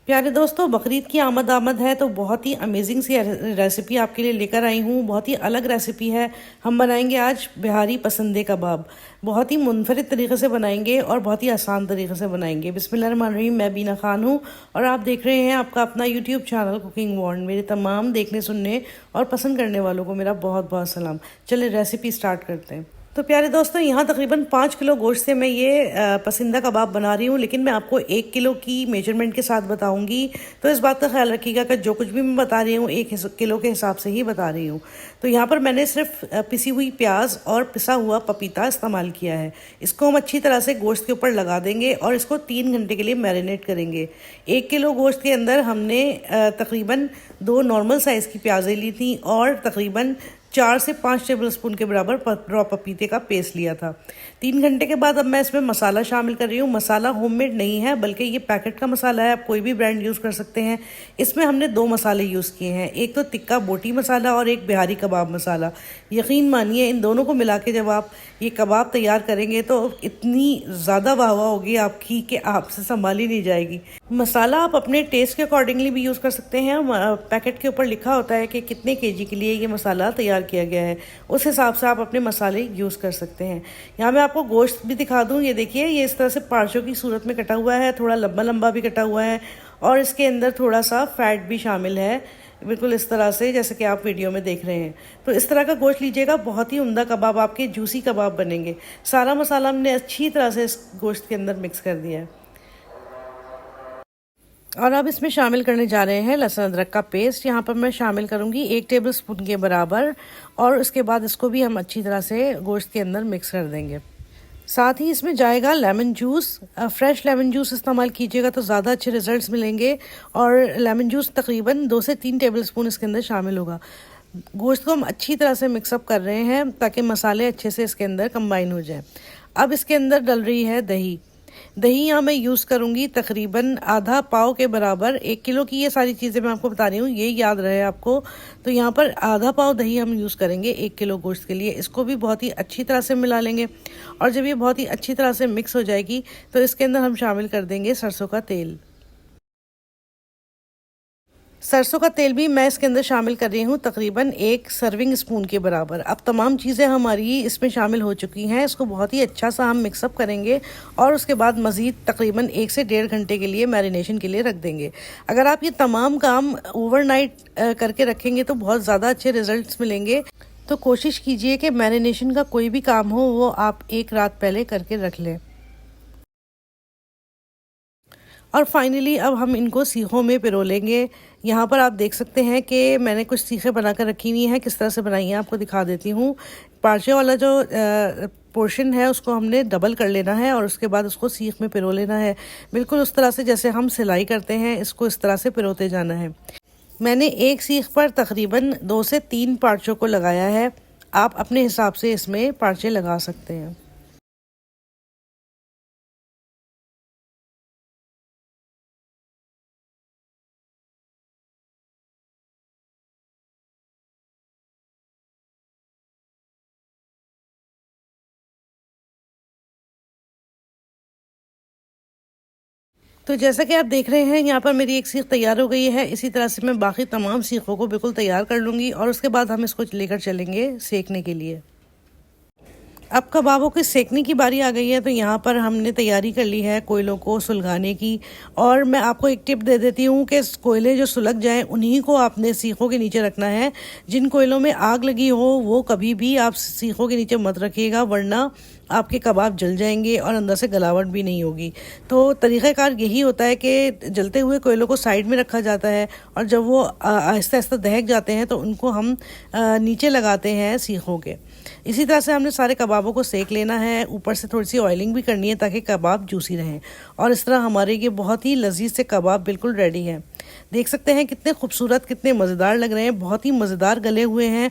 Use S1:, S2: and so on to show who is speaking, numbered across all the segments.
S1: प्यारे दोस्तों, बकरीद की आमद आमद है तो बहुत ही अमेजिंग सी रेसिपी आपके लिए लेकर आई हूँ। बहुत ही अलग रेसिपी है। हम बनाएंगे आज बिहारी पसंदे कबाब। बहुत ही मुनफरिद तरीके से बनाएंगे और बहुत ही आसान तरीके से बनाएंगे। बिस्मिल्लाहिर्रहमानिर्रहीम। मैं बीना खान हूँ और आप देख रहे हैं आपका अपना यूट्यूब चैनल कुकिंग वर्ल्ड। मेरे तमाम देखने सुनने और पसंद करने वालों को मेरा बहुत बहुत सलाम। चलिए रेसिपी स्टार्ट करते हैं। तो प्यारे दोस्तों, यहाँ तकरीबन 5 किलो गोश्त से मैं ये पसंदीदा कबाब बना रही हूँ, लेकिन मैं आपको 1 किलो की मेजरमेंट के साथ बताऊँगी। तो इस बात का ख्याल रखिएगा कि जो कुछ भी मैं बता रही हूँ 1 किलो के हिसाब से ही बता रही हूँ। तो यहाँ पर मैंने सिर्फ पिसी हुई प्याज और पिसा हुआ पपीता इस्तेमाल किया है। इसको हम अच्छी तरह से गोश्त के ऊपर लगा देंगे और इसको 3 घंटे के लिए मैरिनेट करेंगे। 1 किलो गोश्त के अंदर हमने तकरीबन 2 नॉर्मल साइज़ की प्याज़ें ली थी और तकरीबन 4 से 5 टेबल स्पून के बराबर रॉ पपीते का पेस्ट लिया था। 3 घंटे के बाद अब मैं इसमें मसाला शामिल कर रही हूँ। मसाला होममेड नहीं है, बल्कि ये पैकेट का मसाला है। आप कोई भी ब्रांड यूज़ कर सकते हैं। इसमें हमने 2 मसाले यूज़ किए हैं, एक तो तिक्का बोटी मसाला और एक बिहारी कबाब मसाला। यकीन मानिए, इन दोनों को मिला के जब आप ये कबाब तैयार करेंगे तो इतनी ज़्यादा वाह वाह होगी आपकी कि आपसे संभाली नहीं जाएगी। मसाला आप अपने टेस्ट के अकॉर्डिंगली भी यूज़ कर सकते हैं। पैकेट के ऊपर लिखा होता है कि कितने केजी के लिए ये मसाला तैयार किया गया है, उस हिसाब से आप अपने मसाले यूज़ कर सकते हैं। यहाँ मैं आपको गोश्त भी दिखा दूँ। ये देखिए, ये इस तरह से पार्चों की सूरत में कटा हुआ है, थोड़ा लंबा लंबा भी कटा हुआ है और इसके अंदर थोड़ा सा फैट भी शामिल है, बिल्कुल इस तरह से जैसे कि आप वीडियो में देख रहे हैं। तो इस तरह का गोश्त लीजिएगा, बहुत ही उम्दा कबाब, आपके जूसी कबाब बनेंगे। सारा मसाला हमने अच्छी तरह से इस गोश्त के अंदर मिक्स कर दिया है और अब इसमें शामिल करने जा रहे हैं लहसुन अदरक का पेस्ट। यहाँ पर मैं शामिल करूँगी 1 टेबल स्पून के बराबर और उसके बाद इसको भी हम अच्छी तरह से गोश्त के अंदर मिक्स कर देंगे। साथ ही इसमें जाएगा lemon juice. Fresh lemon juice इस्तेमाल कीजिएगा तो ज़्यादा अच्छे रिजल्ट्स मिलेंगे और लेमन जूस तकरीबन 2 से 3 टेबल स्पून इसके अंदर शामिल होगा। गोश्त को हम अच्छी तरह से मिक्सअप कर रहे हैं ताकि मसाले अच्छे से इसके अंदर कंबाइन हो जाए। अब इसके अंदर डल रही है दही। दही यहाँ मैं यूज़ करूँगी तकरीबन आधा पाव के बराबर। 1 किलो की ये सारी चीज़ें मैं आपको बता रही हूँ, ये याद रहे आपको। तो यहाँ पर आधा पाव दही हम यूज़ करेंगे 1 किलो गोश्त के लिए। इसको भी बहुत ही अच्छी तरह से मिला लेंगे और जब ये बहुत ही अच्छी तरह से मिक्स हो जाएगी तो इसके अंदर हम शामिल कर देंगे सरसों का तेल। सरसों का तेल भी मैं इसके अंदर शामिल कर रही हूँ तकरीबन 1 सर्विंग स्पून के बराबर। अब तमाम चीज़ें हमारी इसमें शामिल हो चुकी हैं। इसको बहुत ही अच्छा सा हम मिक्सअप करेंगे और उसके बाद मज़ीद तकरीबन 1 से 1.5 घंटे के लिए मैरिनेशन के लिए रख देंगे। अगर आप ये तमाम काम ओवरनाइट करके रखेंगे तो बहुत ज़्यादा अच्छे रिजल्ट्स मिलेंगे। तो कोशिश कीजिए कि मैरिनेशन का कोई भी काम हो वो आप 1 रात पहले करके रख लें। और फाइनली अब हम इनको सीखों में पिरो लेंगे। यहाँ पर आप देख सकते हैं कि मैंने कुछ सीखें बनाकर रखी हुई हैं। किस तरह से बनाई हैं आपको दिखा देती हूँ। पार्चे वाला जो पोर्शन है उसको हमने डबल कर लेना है और उसके बाद उसको सीख में पिरो लेना है, बिल्कुल उस तरह से जैसे हम सिलाई करते हैं। इसको इस तरह से पिरोते जाना है। मैंने एक सीख पर तकरीबन 2 से 3 पार्चों को लगाया है। आप अपने हिसाब से इसमें पार्चे लगा सकते हैं। तो जैसा कि आप देख रहे हैं, यहाँ पर मेरी एक सीख तैयार हो गई है। इसी तरह से मैं बाकी तमाम सीखों को बिल्कुल तैयार कर लूँगी और उसके बाद हम इसको लेकर चलेंगे सेकने के लिए। अब कबाबों के सेकने की बारी आ गई है। तो यहाँ पर हमने तैयारी कर ली है कोयलों को सुलगाने की। और मैं आपको एक टिप दे देती हूँ कि कोयले जो सुलग जाएं उन्हीं को आपने सीखों के नीचे रखना है। जिन कोयलों में आग लगी हो वो कभी भी आप सीखों के नीचे मत रखिएगा, वरना आपके कबाब जल जाएंगे और अंदर से गलावट भी नहीं होगी। तो तरीक़ाकार यही होता है कि जलते हुए कोयलों को साइड में रखा जाता है और जब वो आहिस्ता आहिस्ता दहक जाते हैं तो उनको हम नीचे लगाते हैं सीखों के। इसी तरह से हमने सारे कबाबों को सेक लेना है। ऊपर से थोड़ी सी ऑयलिंग भी करनी है ताकि कबाब जूसी रहें। और इस तरह हमारे ये बहुत ही लजीज से कबाब बिल्कुल रेडी हैं। देख सकते हैं कितने खूबसूरत, कितने मज़ेदार लग रहे हैं। बहुत ही मज़ेदार गले हुए हैं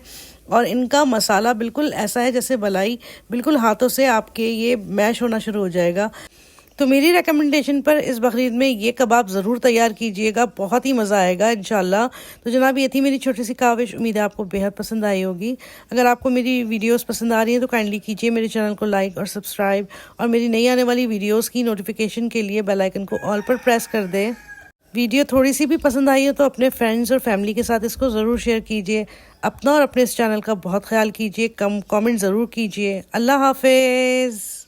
S1: और इनका मसाला बिल्कुल ऐसा है जैसे मलाई बिल्कुल हाथों से आपके ये मैश होना शुरू हो जाएगा। तो मेरी रिकमेंडेशन पर इस बकरीद में ये कबाब ज़रूर तैयार कीजिएगा, बहुत ही मज़ा आएगा इंशाल्लाह। तो जनाब, ये थी मेरी छोटी सी काविश। उम्मीद है आपको बेहद पसंद आई होगी। अगर आपको मेरी वीडियोस पसंद आ रही हैं तो काइंडली कीजिए मेरे चैनल को लाइक और सब्सक्राइब और मेरी नई आने वाली वीडियोस की नोटिफिकेशन के लिए बेल आइकन को ऑल पर प्रेस कर दें वीडियो थोड़ी सी भी पसंद आई हो तो अपने फ्रेंड्स और फैमिली के साथ इसको ज़रूर शेयर कीजिए। अपना और अपने इस चैनल का बहुत ख्याल कीजिए, कमेंट ज़रूर कीजिए। अल्लाह हाफिज़।